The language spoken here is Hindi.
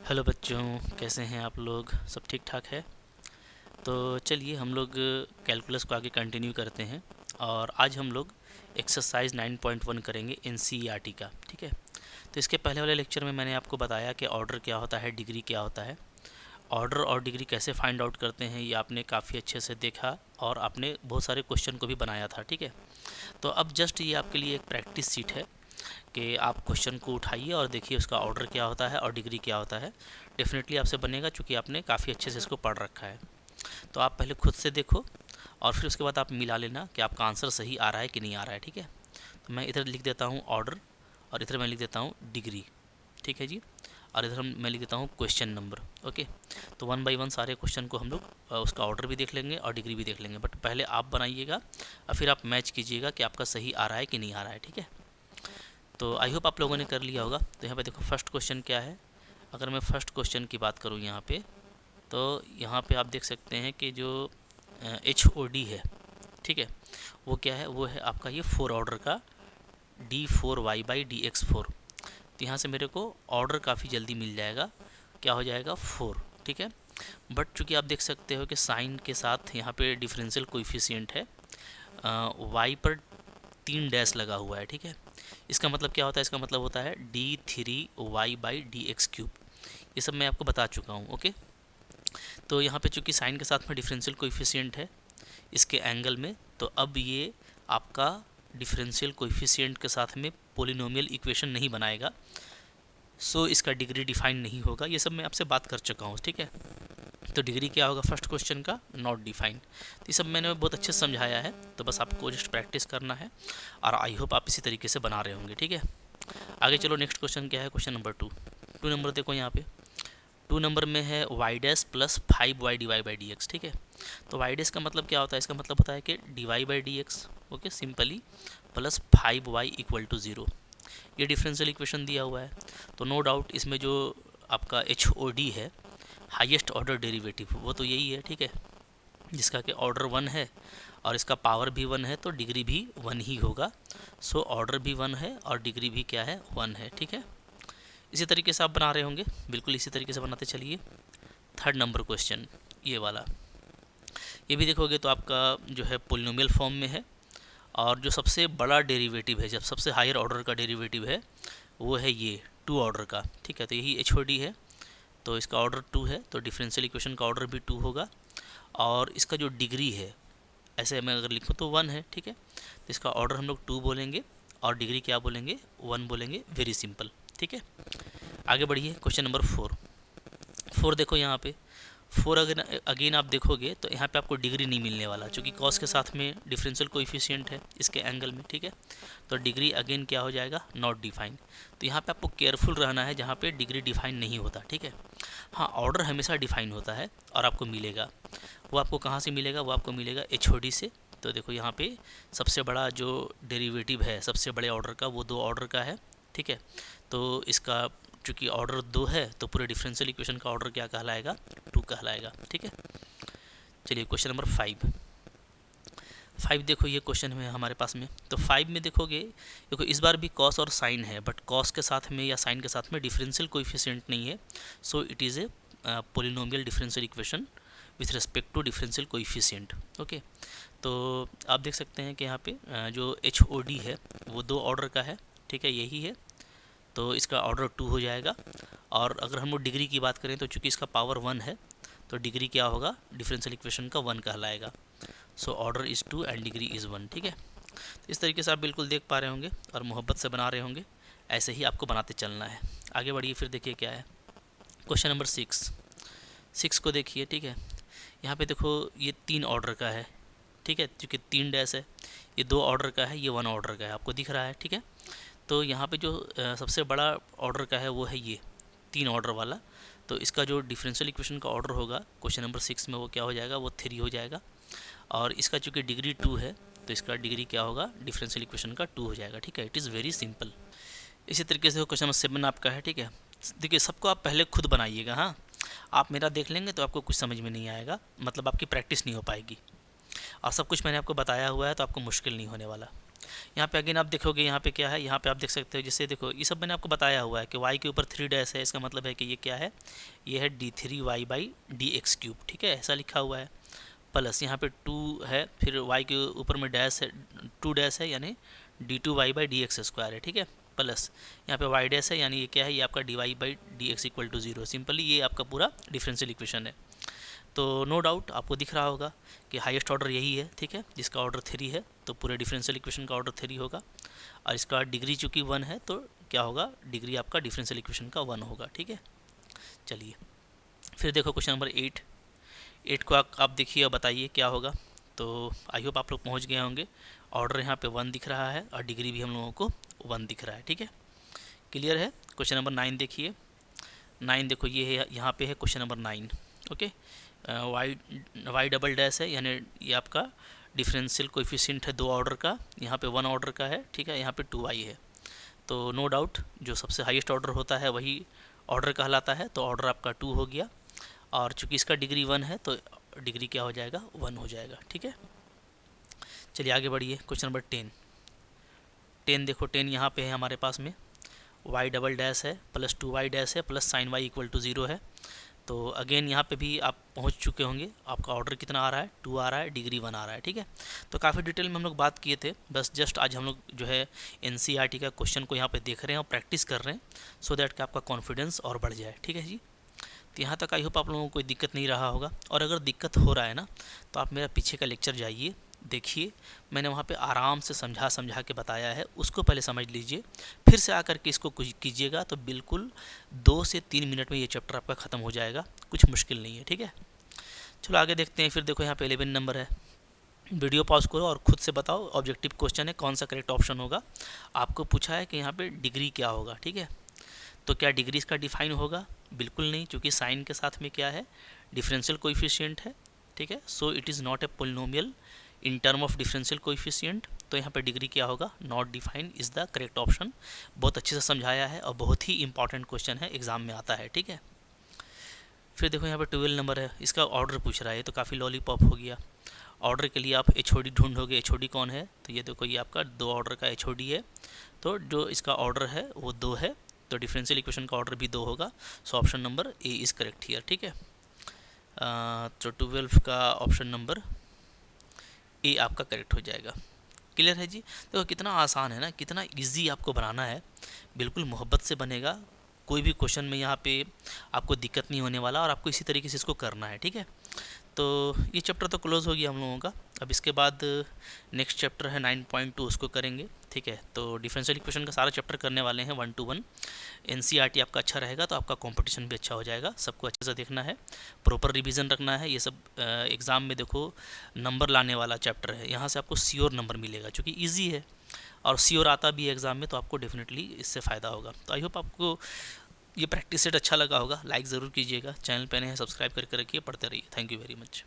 हेलो बच्चों, कैसे हैं आप लोग? सब ठीक ठाक है? तो चलिए हम लोग कैलकुलस को आगे कंटिन्यू करते हैं। और आज हम लोग एक्सरसाइज 9.1 करेंगे एनसीईआरटी का। ठीक है, तो इसके पहले वाले लेक्चर में मैंने आपको बताया कि ऑर्डर क्या होता है, डिग्री क्या होता है। ऑर्डर और डिग्री कैसे फाइंड आउट करते हैं ये आपने काफ़ी अच्छे से देखा और आपने बहुत सारे क्वेश्चन को भी बनाया था। ठीक है, तो अब जस्ट ये आपके लिए एक प्रैक्टिस सीट है कि आप क्वेश्चन को उठाइए और देखिए उसका ऑर्डर क्या होता है और डिग्री क्या होता है। डेफिनेटली आपसे बनेगा, चूँकि आपने काफ़ी अच्छे से इसको पढ़ रखा है। तो आप पहले खुद से देखो और फिर उसके बाद आप मिला लेना कि आपका आंसर सही आ रहा है कि नहीं आ रहा है। ठीक है, तो मैं इधर लिख देता हूँ ऑर्डर और इधर मैं लिख देता हूँ डिग्री। ठीक है जी, और इधर मैं लिख देता हूँ क्वेश्चन नंबर। ओके, तो वन बाय वन सारे क्वेश्चन को हम लोग उसका ऑर्डर भी देख लेंगे और डिग्री भी देख लेंगे। बट पहले आप बनाइएगा और फिर आप मैच कीजिएगा कि आपका सही आ रहा है कि नहीं आ रहा है। ठीक है, तो आई होप आप लोगों ने कर लिया होगा। तो यहाँ पे देखो फर्स्ट क्वेश्चन क्या है। अगर मैं फर्स्ट क्वेश्चन की बात करूँ यहाँ पे, तो यहाँ पे आप देख सकते हैं कि जो एच ओ डी है, ठीक है, वो क्या है, वो है आपका ये 4 ऑर्डर का d4y/dx4। तो यहाँ से मेरे को ऑर्डर काफ़ी जल्दी मिल जाएगा, क्या हो जाएगा 4। ठीक है, बट चूँकि आप देख सकते हो कि साइन के साथ यहाँ पे डिफरेंशियल कोइफिशिएंट है, y पर 3 डैश लगा हुआ है। ठीक है, इसका मतलब क्या होता है, इसका मतलब होता है d3y/dx3। ये सब मैं आपको बता चुका हूँ। ओके, तो यहाँ पे चूँकि साइन के साथ में डिफरेंशियल कोइफिशिएंट है इसके एंगल में, तो अब ये आपका डिफरेंशियल कोइफिशिएंट के साथ में पोलिनोमियल इक्वेशन नहीं बनाएगा। सो इसका डिग्री डिफाइन नहीं होगा। ये सब मैं आपसे बात कर चुका हूँ। ठीक है, तो डिग्री क्या होगा फर्स्ट क्वेश्चन का, नॉट डिफाइन। तो ये सब मैंने बहुत अच्छे से समझाया है, तो बस आपको जस्ट प्रैक्टिस करना है और आई होप आप इसी तरीके से बना रहे होंगे। ठीक है, आगे चलो। नेक्स्ट क्वेश्चन क्या है, क्वेश्चन नंबर 2 नंबर देखो यहाँ पे 2 नंबर में है y dash plus 5y dy/dx। ठीक है, तो y डैश का मतलब क्या होता है, इसका मतलब होता है कि dy/dx, okay, simply plus 5y equal to 0। ये डिफरेंशियल इक्वेशन दिया हुआ है, तो नो डाउट इसमें जो आपका एच ओ डी है, हाईएस्ट ऑर्डर डेरिवेटिव, वो तो यही है। ठीक है, जिसका कि ऑर्डर 1 है और इसका पावर भी 1 है, तो डिग्री भी 1 ही होगा। सो ऑर्डर भी 1 है और डिग्री भी क्या है, 1 है। ठीक है, इसी तरीके से आप बना रहे होंगे, बिल्कुल इसी तरीके से बनाते चलिए। थर्ड नंबर क्वेश्चन ये वाला, ये भी देखोगे तो आपका जो है पोलिनोमियल फॉर्म में है और जो सबसे बड़ा डेरिवेटिव है, जब सबसे हायर ऑर्डर का डेरिवेटिव है, वो है ये 2 ऑर्डर का। ठीक है, तो यही एच ओ डी है, तो इसका ऑर्डर 2 है, तो डिफरेंशियल इक्वेशन का ऑर्डर भी 2 होगा। और इसका जो डिग्री है, ऐसे मैं अगर लिखूँ तो 1 है। ठीक है, तो इसका ऑर्डर हम लोग 2 बोलेंगे और डिग्री क्या बोलेंगे, 1 बोलेंगे। Very simple. ठीक है, आगे बढ़िए। क्वेश्चन नंबर 4 देखो यहाँ पे 4 अगर अगेन आप देखोगे तो यहाँ पे आपको डिग्री नहीं मिलने वाला, क्योंकि कॉस के साथ में डिफरेंशियल कोएफिशिएंट है इसके एंगल में। ठीक है, तो डिग्री अगेन क्या हो जाएगा, नॉट डिफाइन। तो यहाँ पे आपको केयरफुल रहना है जहाँ पे डिग्री डिफाइन नहीं होता। ठीक है, हाँ, ऑर्डर हमेशा डिफाइन होता है और आपको मिलेगा। वो आपको कहाँ से मिलेगा, वो आपको मिलेगा एच ओ डी से। तो देखो यहाँ पे सबसे बड़ा जो डेरिवेटिव है सबसे बड़े ऑर्डर का, वो 2 ऑर्डर का है। ठीक है, तो इसका चूँकि ऑर्डर 2 है, तो पूरे डिफरेंशियल इक्वेशन का ऑर्डर क्या कहलाएगा, 2 कहलाएगा। ठीक है, चलिए क्वेश्चन नंबर 5 देखो, ये क्वेश्चन है हमारे पास में। तो 5 में देखोगे, देखो इस बार भी कॉस और साइन है, बट कॉस के साथ में या साइन के साथ में डिफरेंशियल कोएफिशिएंट नहीं है। So it is a polynomial differential equation with respect to differential coefficient. Okay, तो आप देख सकते हैं कि यहाँ पे जो एच ओ डी है वो 2 ऑर्डर का है। ठीक है, यही है, तो इसका ऑर्डर 2 हो जाएगा। और अगर हम लोग डिग्री की बात करें तो चूँकि इसका पावर 1 है, तो डिग्री क्या होगा, डिफरेंशियल इक्वेशन का 1 कहलाएगा। So order is 2 and degree is 1। ठीक है, तो इस तरीके से आप बिल्कुल देख पा रहे होंगे और मोहब्बत से बना रहे होंगे। ऐसे ही आपको बनाते चलना है। आगे बढ़िए, फिर देखिए क्या है क्वेश्चन नंबर 6 को देखिए। ठीक है, यहाँ पे देखो ये 3 ऑर्डर का है। ठीक है, क्योंकि 3 डैश है, ये 2 ऑर्डर का है, ये 1 ऑर्डर का है, आपको दिख रहा है। ठीक है, तो यहाँ पे जो सबसे बड़ा ऑर्डर का है वो है ये 3 ऑर्डर वाला। तो इसका जो डिफरेंशियल इक्वेशन का ऑर्डर होगा क्वेश्चन नंबर 6 में, वो क्या हो जाएगा, वो 3 हो जाएगा। और इसका चूँकि डिग्री 2 है, तो इसका डिग्री क्या होगा, डिफरेंशियल इक्वेशन का 2 हो जाएगा। ठीक है, इट इज़ वेरी सिंपल। इसी तरीके से क्वेश्चन नंबर 7 आपका है। ठीक है, देखिए सबको आप पहले खुद बनाइएगा। हाँ, आप मेरा देख लेंगे तो आपको कुछ समझ में नहीं आएगा, मतलब आपकी प्रैक्टिस नहीं हो पाएगी। और सब कुछ मैंने आपको बताया हुआ है, तो आपको मुश्किल नहीं होने वाला। यहाँ पे अगेन आप देखोगे यहाँ पे क्या है, यहाँ पे आप देख सकते हो, जैसे देखो ये सब मैंने आपको बताया हुआ है कि y के ऊपर 3 डैश है, इसका मतलब है कि ये क्या है, ये है d3y by D x cube, ठीक है, ऐसा लिखा हुआ है। प्लस यहाँ पे 2 है, फिर y के ऊपर में डैश है, 2 डैश है, यानी d2y by D x square है, ठीक है। प्लस यहाँ पे y डैश है, यानी ये क्या है, ये आपका dy by D X equal to 0। Simply ये आपका पूरा डिफरेंशियल इक्वेशन है। तो नो डाउट आपको दिख रहा होगा कि हाईएस्ट ऑर्डर यही है, ठीक है, जिसका ऑर्डर 3 है, तो पूरे डिफरेंशियल इक्वेशन का ऑर्डर 3 होगा। और इसका डिग्री चूँकि 1 है, तो क्या होगा, डिग्री आपका डिफरेंशियल इक्वेशन का 1 होगा, ठीक है। चलिए फिर देखो क्वेश्चन नंबर 8 को आप देखिए और बताइए क्या होगा। तो आई होप आप लोग पहुँच गए होंगे। ऑर्डर यहाँ पे 1 दिख रहा है और डिग्री भी हम लोगों को 1 दिख रहा है, ठीक है, क्लियर है। क्वेश्चन नंबर 9 देखिए। 9 देखो ये है, यहाँ पे है question number 9, okay. Y double dash है, यानी ये आपका डिफरेंशियल कोएफिशिएंट है 2 ऑर्डर का, यहाँ पे 1 ऑर्डर का है, ठीक है, यहाँ पे 2y है। तो नो डाउट जो सबसे हाईएस्ट ऑर्डर होता है वही ऑर्डर कहलाता है, तो ऑर्डर आपका 2 हो गया। और चूंकि इसका डिग्री 1 है तो डिग्री क्या हो जाएगा, 1 हो जाएगा, ठीक है। चलिए आगे बढ़िए। क्वेश्चन नंबर 10 देखो, 10 यहाँ पे है हमारे पास में, y डबल डैश है प्लस 2y डैश है plus sine y equal to 0 है। तो अगेन यहाँ पे भी आप पहुँच चुके होंगे। आपका ऑर्डर कितना आ रहा है, 2 आ रहा है, डिग्री 1 आ रहा है, ठीक है। तो काफ़ी डिटेल में हम लोग बात किए थे, बस जस्ट आज हम लोग जो है एनसीईआरटी का क्वेश्चन को यहाँ पे देख रहे हैं और प्रैक्टिस कर रहे हैं, सो दैट कि आपका कॉन्फिडेंस और बढ़ जाए, ठीक है जी। तो यहाँ तक आई होप आप लोगों को कोई दिक्कत नहीं रहा होगा। और अगर दिक्कत हो रहा है ना, तो आप मेरा पीछे का लेक्चर जाइए, देखिए, मैंने वहाँ पे आराम से समझा के बताया है, उसको पहले समझ लीजिए, फिर से आकर के इसको कीजिएगा, तो बिल्कुल 2 से 3 मिनट में ये चैप्टर आपका ख़त्म हो जाएगा, कुछ मुश्किल नहीं है, ठीक है। चलो आगे देखते हैं। फिर देखो यहाँ पे 11 नंबर है। वीडियो पॉज करो और खुद से बताओ, ऑब्जेक्टिव क्वेश्चन है, कौन सा करेक्ट ऑप्शन होगा। आपको पूछा है कि यहाँ पे डिग्री क्या होगा, ठीक है। तो क्या डिग्री इसका डिफाइन होगा, बिल्कुल नहीं, क्योंकि साइन के साथ में क्या है, डिफरेंशियल कोएफिशिएंट है, ठीक है। So it is not a polynomial in term of differential coefficient. तो यहाँ पे डिग्री क्या होगा, not define is the correct option. बहुत अच्छे से समझाया है और बहुत ही इंपॉर्टेंट क्वेश्चन है, एग्जाम में आता है, ठीक है। फिर देखो यहाँ पे 12 नंबर है, इसका ऑर्डर पूछ रहा है, तो काफ़ी लॉलीपॉप हो गया। ऑर्डर के लिए आप HOD ढूंढोगे, HOD कौन है, तो ये देखो ये आपका 2 ऑर्डर का HOD है, तो जो इसका ऑर्डर है वो 2 है, तो डिफरेंशियल इक्वेशन का ऑर्डर भी 2 होगा। So option number A is correct here, ठीक है। तो 12 का ऑप्शन नंबर ए आपका करेक्ट हो जाएगा। क्लियर है जी। देखो कितना आसान है ना, कितना इजी आपको बनाना है, बिल्कुल मोहब्बत से बनेगा। कोई भी क्वेश्चन में यहाँ पे आपको दिक्कत नहीं होने वाला और आपको इसी तरीके से इसको करना है, ठीक है। तो ये चैप्टर तो क्लोज़ हो गया हम लोगों का। अब इसके बाद नेक्स्ट चैप्टर है 9.2, उसको करेंगे, ठीक है। तो डिफरेंशियल इक्वेशन का सारा चैप्टर करने वाले हैं 1 to 1। एनसीईआरटी आपका अच्छा रहेगा तो आपका कंपटीशन भी अच्छा हो जाएगा। सबको अच्छे से देखना है, प्रॉपर रिवीजन रखना है। ये सब एग्ज़ाम में देखो नंबर लाने वाला चैप्टर है, यहाँ से आपको श्योर नंबर मिलेगा, चूँकि ईजी है और श्योर आता भी है एग्ज़ाम में, तो आपको डेफिनेटली इससे फ़ायदा होगा। तो आई होप आपको ये प्रैक्टिस सेट अच्छा लगा होगा। लाइक ज़रूर कीजिएगा, चैनल पे नए हैं सब्सक्राइब करके रखिए, पढ़ते रहिए। Thank you very much.